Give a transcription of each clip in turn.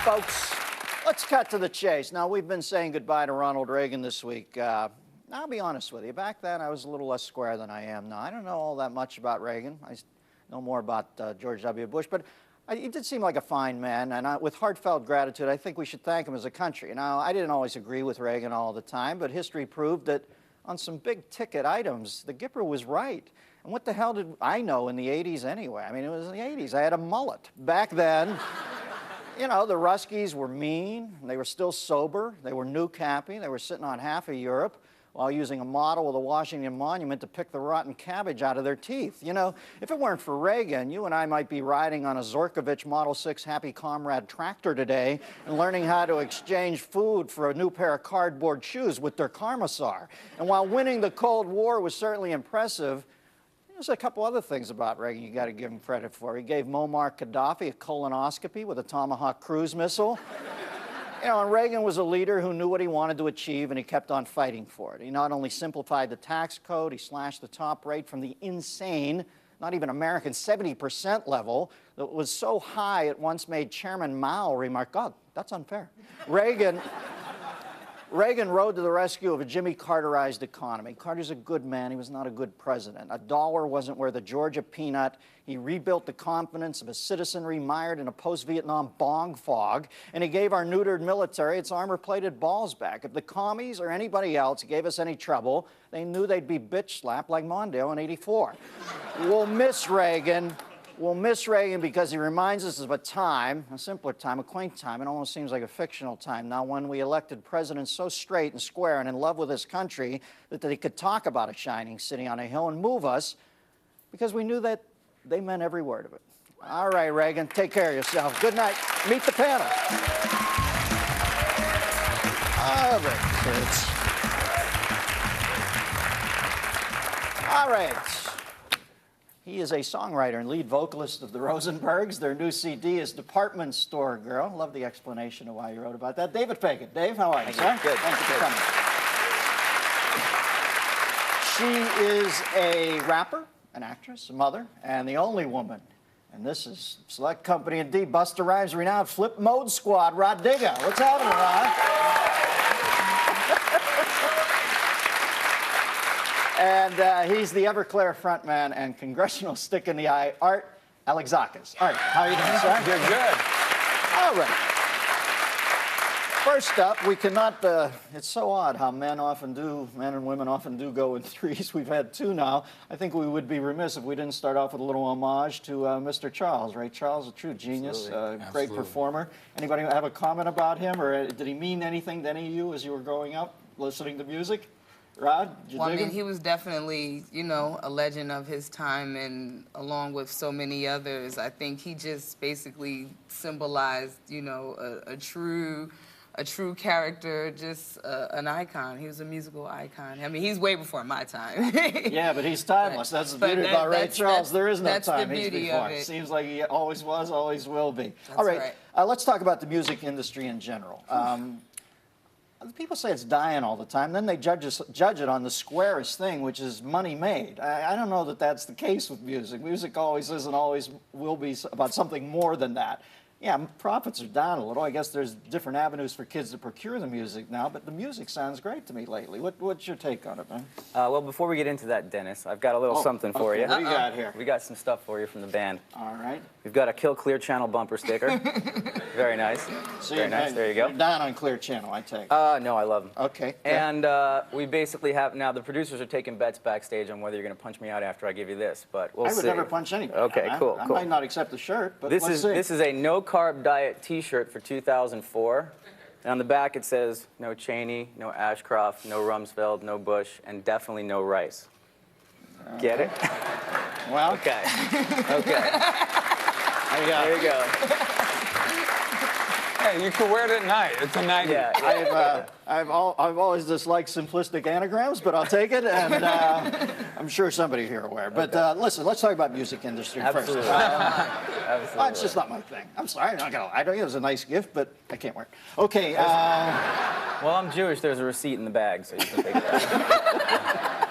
folks. Let's cut to the chase. Now, we've been saying goodbye to Ronald Reagan this week. I'll be honest with you. Back then, I was a little less square than I am now. I don't know all that much about Reagan. I know more about George W. Bush, but he did seem like a fine man, and with heartfelt gratitude, I think we should thank him as a country. Now, I didn't always agree with Reagan all the time, but history proved that on some big-ticket items, the Gipper was right. And what the hell did I know in the 80s anyway? I mean, it was in the 80s. I had a mullet. Back then, you know, the Ruskies were mean. They were still sober. They were new-capping. They were sitting on half of Europe while using a model of the Washington Monument to pick the rotten cabbage out of their teeth. You know, if it weren't for Reagan, you and I might be riding on a Zorkovich Model 6 Happy Comrade tractor today and learning how to exchange food for a new pair of cardboard shoes with their Karmasar. And while winning the Cold War was certainly impressive, there's a couple other things about Reagan you got to give him credit for. He gave Muammar Gaddafi a colonoscopy with a Tomahawk cruise missile. You know, and Reagan was a leader who knew what he wanted to achieve, and he kept on fighting for it. He not only simplified the tax code, he slashed the top rate from the insane, not even American, 70% level that was so high it once made Chairman Mao remark, God, that's unfair. Reagan rode to the rescue of a Jimmy Carterized economy. Carter's a good man. He was not a good president. A dollar wasn't worth a Georgia peanut. He rebuilt the confidence of a citizenry mired in a post-Vietnam bong fog, and he gave our neutered military its armor-plated balls back. If the commies or anybody else gave us any trouble, they knew they'd be bitch-slapped like Mondale in '84. We'll miss Reagan. We'll miss Reagan because he reminds us of a time, a simpler time, a quaint time. It almost seems like a fictional time now when we elected presidents so straight and square and in love with this country that they could talk about a shining city on a hill and move us because we knew that they meant every word of it. All right, Reagan, take care of yourself. Good night. Meet the panel. All right, kids. All right. He is a songwriter and lead vocalist of the Rosenbergs. Their new CD is Department Store Girl. Love the explanation of why you wrote about that. David Fagin. Dave, how are you, sir? Good. Thank you for coming. She is a rapper, an actress, a mother, and the only woman. And this is select company indeed. Busta Rhymes' renowned Flip Mode Squad, Rod Digga. What's happening, Rod? And he's the Everclear frontman and congressional stick in the eye, Art Alexakis. Art, how are you doing, sir? You're good. All right. First up, we cannot, it's so odd how men and women often do go in threes. We've had two now. I think we would be remiss if we didn't start off with a little homage to Mr. Charles, right? Charles, a true genius, great performer. Anybody have a comment about him, or did he mean anything to any of you as you were growing up, listening to music? Rod, did you dig him? He was definitely, you know, a legend of his time, and along with so many others, I think he just basically symbolized, you know, a true character, just an icon. He was a musical icon. I mean, he's way before my time. Yeah, but he's timeless. That's the beauty about Ray Charles. There is no time he's before. Seems like he always was, always will be. That's all right, let's talk about the music industry in general. People say it's dying all the time. Then they judge it on the squarest thing, which is money made. I don't know that that's the case with music. Music always is and always will be about something more than that. Yeah, profits are down a little. I guess there's different avenues for kids to procure the music now, but the music sounds great to me lately. What's your take on it, man? Well, before we get into that, Dennis, I've got a little something for you. What do you got here? We got some stuff for you from the band. All right. We've got a Kill Clear Channel bumper sticker. Very nice. Very nice. There you go. You're down on Clear Channel, I take. No, I love them. Okay. And we basically have, now the producers are taking bets backstage on whether you're going to punch me out after I give you this, but we'll see. I would never punch anybody. Okay, cool. I might not accept the shirt, but this is a no-carb diet T-shirt for 2004. And on the back it says, no Cheney, no Ashcroft, no Rumsfeld, no Bush, and definitely no Rice. Get it? Well. Okay. Okay. There you go. Hey, you can wear it at night. It's a night. Yeah. I've always disliked simplistic anagrams, but I'll take it, and I'm sure somebody here will wear. But listen, let's talk about music industry Absolutely. first. Absolutely. Well, it's just not my thing. I'm sorry, I'm not gonna lie. I think it was a nice gift, but I can't wear it. Okay. Well, I'm Jewish. There's a receipt in the bag, so you can take that.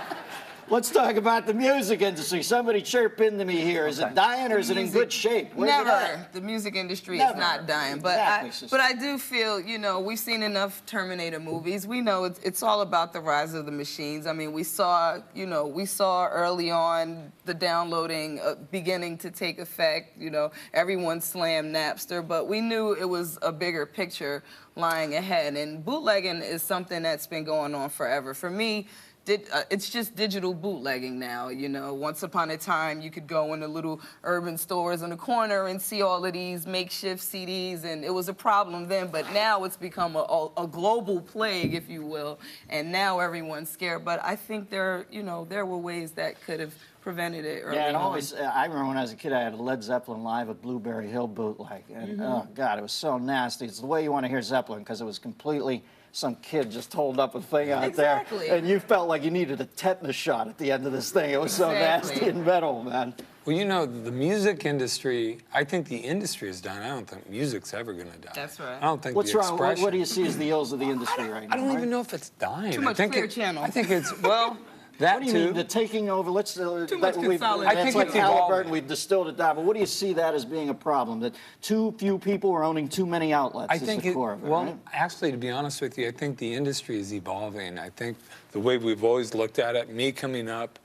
Let's talk about the music industry. Somebody chirp into me here. Is it dying or is it in good shape? Where's it Never. at? The music industry Never. is not dying. But Exactly, I, sister. but I do feel, you know, we've seen enough Terminator movies. We know it's all about the rise of the machines. I mean, we saw early on the downloading beginning to take effect. You know, everyone slammed Napster, but we knew it was a bigger picture lying ahead. And bootlegging is something that's been going on forever. For me, it's just digital bootlegging now, you know. Once upon a time, you could go into little urban stores in the corner and see all of these makeshift CDs, and it was a problem then, but now it's become a global plague, if you will, and now everyone's scared. But I think there were ways that could have prevented it early Yeah, and on. always, I remember when I was a kid, I had a Led Zeppelin live at Blueberry Hill bootleg, and oh, God, it was so nasty. It's the way you want to hear Zeppelin, because it was completely some kid just holding up a thing out Exactly. there, and you felt like you needed a tetanus shot at the end of this thing. It was so Exactly. nasty and metal, man. Well, you know, the music industry, I think the industry is dying. I don't think music's ever going to die. That's right. I don't think What's the wrong? expression. What do you see as the ills of the industry right now? I don't even know if it's dying. Too much I think Clear Channel. I think it's, well, that What do you too. mean, the taking over? Let's Too much we've- consolidation. I think like it's Halliburton, evolving. we've distilled it down. But what do you see that as being a problem? That too few people are owning too many outlets. I is think the core of it. well, right? actually, to be honest with you, I think the industry is evolving. I think the way we've always looked at it, me coming up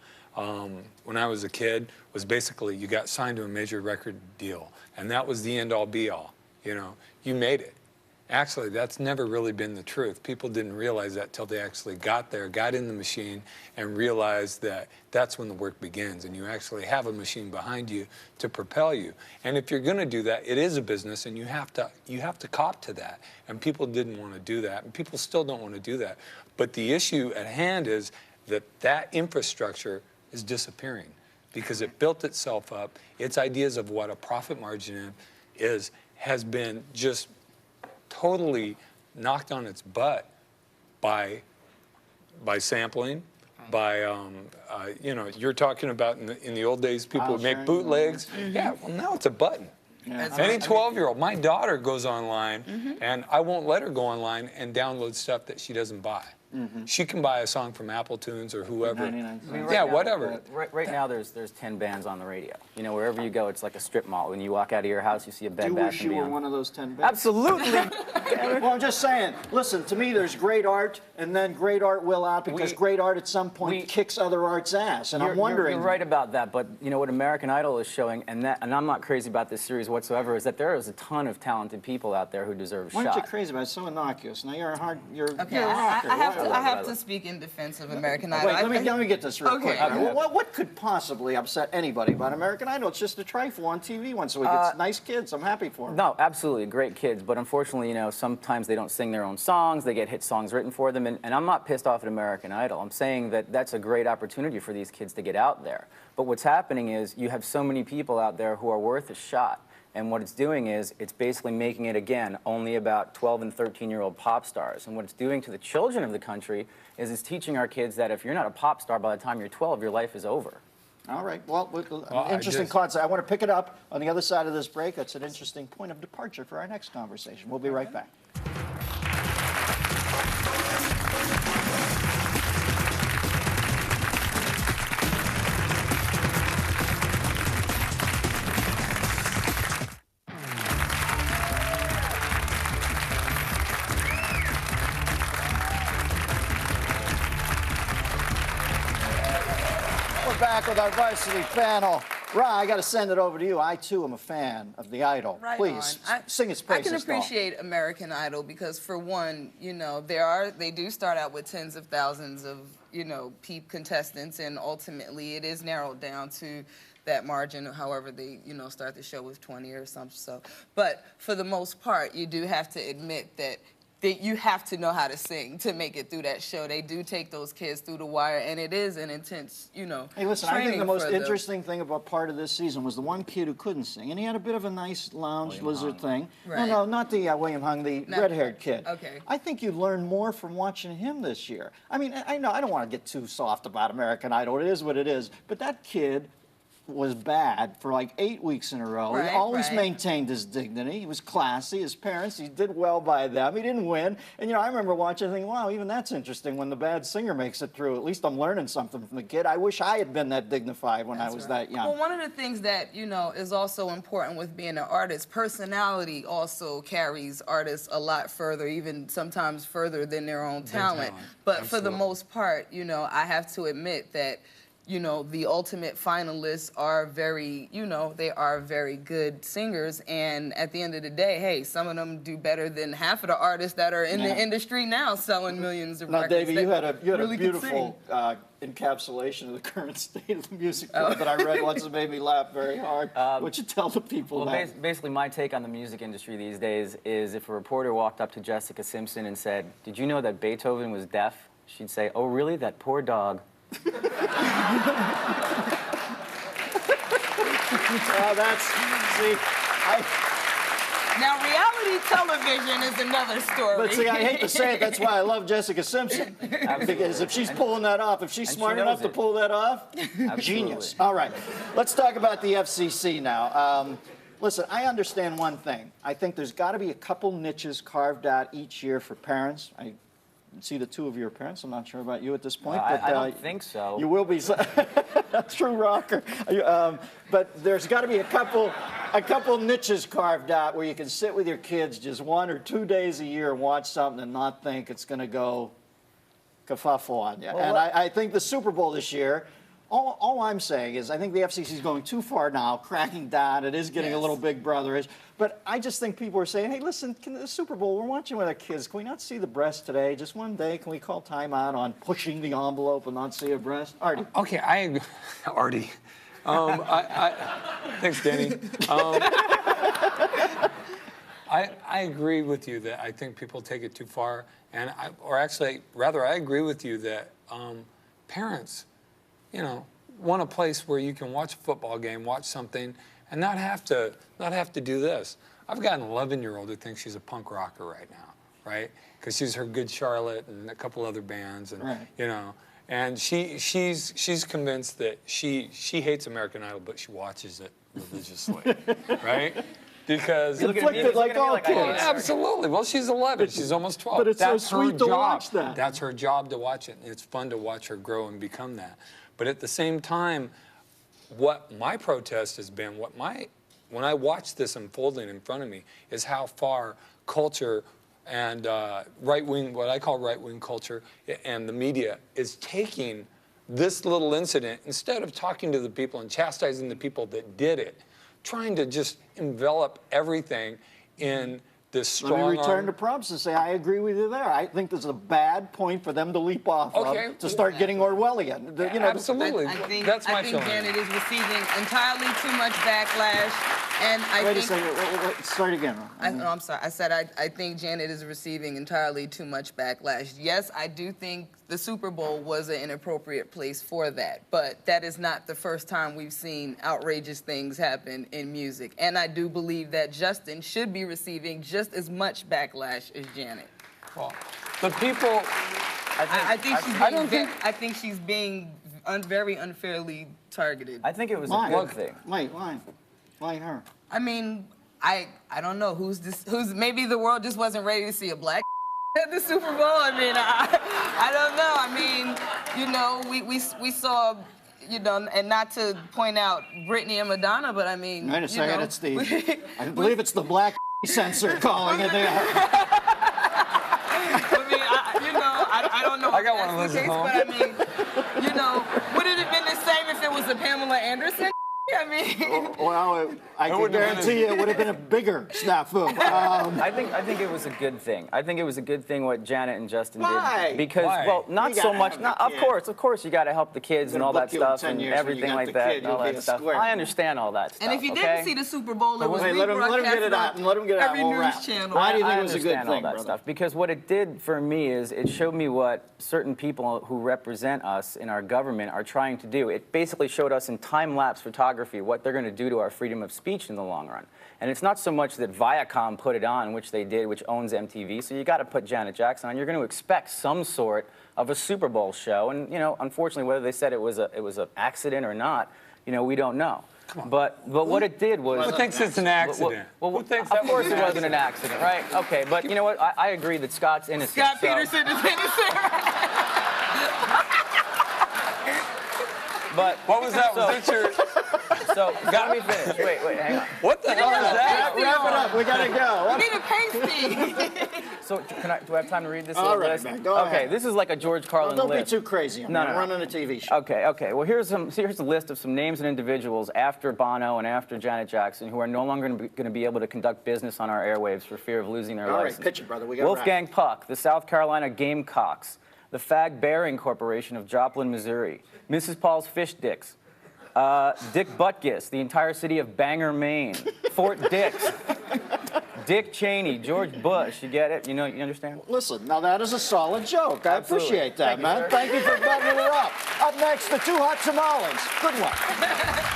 when I was a kid, was basically you got signed to a major record deal, and that was the end-all, be-all. You know, you made it. Actually, that's never really been the truth. People didn't realize that till they actually got there, got in the machine, and realized that that's when the work begins, and you actually have a machine behind you to propel you. And if you're going to do that, it is a business, and you have to cop to that. And people didn't want to do that, and people still don't want to do that. But the issue at hand is that infrastructure is disappearing because it built itself up. Its ideas of what a profit margin is has been just totally knocked on its butt by sampling, by you know, you're talking about in the old days people would make bootlegs. Yeah, well now it's a button. Yeah. Any 12-year-old, my daughter goes online, and I won't let her go online and download stuff that she doesn't buy. She can buy a song from Apple Tunes or whoever. 99 cents. I mean, Yeah, now, whatever. Right now, there's 10 bands on the radio. You know, wherever you go, it's like a strip mall. When you walk out of your house, you see a Bed Do you Bath wish and you were Beyond. one of those 10 bands? Absolutely. Well, I'm just saying, listen, to me, there's great art, and then great art will out because great art at some point kicks other art's ass. And I'm wondering. You're right about that, but you know what American Idol is showing, and I'm not crazy about this series whatsoever, is that there is a ton of talented people out there who deserve a Why shot. aren't you crazy about it? It's so innocuous. Now you're Okay, you're a rocker. I have to speak in defense of American Idol. Wait, let me get this real quick. Okay. What could possibly upset anybody about American Idol? It's just a trifle on TV once a week. It's nice kids. I'm happy for them. No, absolutely, great kids, but unfortunately, you know, sometimes they don't sing their own songs, they get hit songs written for them, and I'm not pissed off at American Idol. I'm saying that that's a great opportunity for these kids to get out there. But what's happening is you have so many people out there who are worth a shot, and what it's doing is it's basically making it, again, only about 12 and 13-year-old pop stars. And what it's doing to the children of the country is it's teaching our kids that if you're not a pop star by the time you're 12, your life is over. All right. Well, I interesting just- concept. I want to pick it up on the other side of this break. That's an interesting point of departure for our next conversation. We'll be right back. We're back with our varsity panel. Ra, I got to send it over to you. I, too, am a fan of the Idol. Right Please, on. sing its I praises. can Paul. appreciate American Idol because, for one, you know, they do start out with tens of thousands of, you know, peep contestants, and ultimately it is narrowed down to that margin. However, they, you know, start the show with 20 or something. So, but for the most part, you do have to admit that you have to know how to sing to make it through that show. They do take those kids through the wire, and it is an intense, you know, Hey, listen, I think training the most for them. interesting thing about part of this season was the one kid who couldn't sing, and he had a bit of a nice lounge lizard thing. Right. No, not the William Hung, the Not- red-haired kid. okay. I think you learn more from watching him this year. I mean, I know I don't want to get too soft about American Idol. It is what it is. But that kid was bad for like 8 weeks in a row. He Right, always right. maintained his dignity. He was classy. His parents, he did well by them. He didn't win. And, you know, I remember watching and thinking, wow, even that's interesting when the bad singer makes it through. At least I'm learning something from the kid. I wish I had been that dignified when I was that young. Well, one of the things that, you know, is also important with being an artist, personality also carries artists a lot further, even sometimes further than their own talent. But for the most part, you know, I have to admit that, you know, the ultimate finalists are very, you know, they are very good singers. And at the end of the day, hey, some of them do better than half of the artists that are in the industry now selling millions of Now, records. Davey, you had a really could beautiful encapsulation of the current state of the music world that I read once and made me laugh very hard. What you tell the people Well, that? basically, my take on the music industry these days is if a reporter walked up to Jessica Simpson and said, "Did you know that Beethoven was deaf?" She'd say, "Oh, really? That poor dog." Well, that's, see, Now, reality television is another story. but see, I hate to say it, that's why I love Jessica Simpson. Because if she's pulling that off, if she's smart enough to pull that off, genius. All right, let's talk about the FCC now. Listen, I understand one thing. I think there's got to be a couple niches carved out each year for parents. I see the two of your parents. I'm not sure about you at this point. But, I don't think so. You will be. True rocker. But there's got to be a couple niches carved out where you can sit with your kids just 1 or 2 days a year and watch something and not think it's going to go kerfuffle on you. And I think the Super Bowl this year, all I'm saying is I think the FCC is going too far now, cracking down. It is getting a little big brotherish. But I just think people are saying, hey, listen, the Super Bowl, we're watching with our kids. Can we not see the breast today? Just one day, can we call time out on pushing the envelope and not see a breast? Artie. Okay, Artie. Thanks, Danny. I agree with you that I think people take it too far, and I agree with you that parents, you know, want a place where you can watch a football game, watch something, and not have to do this. I've got an 11-year-old who thinks she's a punk rocker right now, right? Because she's heard Good Charlotte and a couple other bands, and you know. And she's convinced that she hates American Idol, but she watches it religiously, right? Because Conflicted like all kids. Oh, absolutely. Well, she's 11. She's almost 12. But it's That's so sweet her to job. watch that. That's her job to watch it. And it's fun to watch her grow and become that. But at the same time, what my protest has been, when I watch this unfolding in front of me, is how far culture and right-wing, what I call right-wing culture, and the media is taking this little incident, instead of talking to the people and chastising the people that did it, trying to just envelop everything in this strong Let me return to prompts and say I agree with you there. I think this is a bad point for them to leap off of to start getting Orwellian. You know, absolutely. That's my feeling. I think Janet is receiving entirely too much backlash. And Wait a second. Start again. I'm sorry. I said I think Janet is receiving entirely too much backlash. Yes, I do think the Super Bowl was an inappropriate place for that. But that is not the first time we've seen outrageous things happen in music. And I do believe that Justin should be receiving just as much backlash as Janet. Well, the people... I think she's being very unfairly targeted. I think it was a good thing. Why her? I mean, I don't know who's maybe the world just wasn't ready to see a black at the Super Bowl. I mean, I don't know. I mean, you know, we saw, you know, and not to point out Britney and Madonna, but I mean, wait a second, you know, it's the I believe it's the black censor calling it there. I mean, I don't know. I got one of those at home. But I mean, you know, would it have been the same if it was a Pamela Anderson? I mean, well, I can guarantee you it would have been a bigger snafu. I think it was a good thing. I think it was a good thing what Janet and Justin did. Because, well, not so much. Of course, you got to help the kids and all that stuff and everything like that and all that stuff. I understand all that stuff. and if you didn't see the Super Bowl, it was let him get it out. Let him get it out. every news channel. Why do you think it was a good understand thing, all that brother? stuff? Because what it did for me is it showed me what certain people who represent us in our government are trying to do. It basically showed us in time-lapse photography what they're going to do to our freedom of speech in the long run. And it's not so much that Viacom put it on, which they did, which owns MTV, so you got to put Janet Jackson on. You're going to expect some sort of a Super Bowl show. And, you know, unfortunately, whether they said it was an accident or not, You know, we don't know. But what it did was... Who thinks it's an accident? Who thinks of course it wasn't an accident, right? Okay, but you know what? I agree that Scott's innocent. Scott Peterson is innocent. But What was that? Was that your... So, let me finish. Wait, hang on. What the hell is that? Wrap it up. We got to go. We need a pasty. So, do I have time to read this All little right, list? man, go Okay, ahead. this is like a George Carlin Don't be list. too crazy. I'm No. running a TV show. Okay. Well, here's a list of some names and individuals after Bono and after Janet Jackson who are no longer going to be able to conduct business on our airwaves for fear of losing their All right, license. pitch it, brother. We got Wolfgang Puck, the South Carolina Gamecocks, the Fag Bearing Corporation of Joplin, Missouri, Mrs. Paul's Fish Dicks, Dick Butkus, the entire city of Bangor, Maine, Fort Dix, Dick Cheney, George Bush. You get it? You know, you understand? Listen, now that is a solid joke. I Absolutely. appreciate that, Thank you, man. sir. Thank you for buttoning it up. Up next, the two hot tamales. Good one.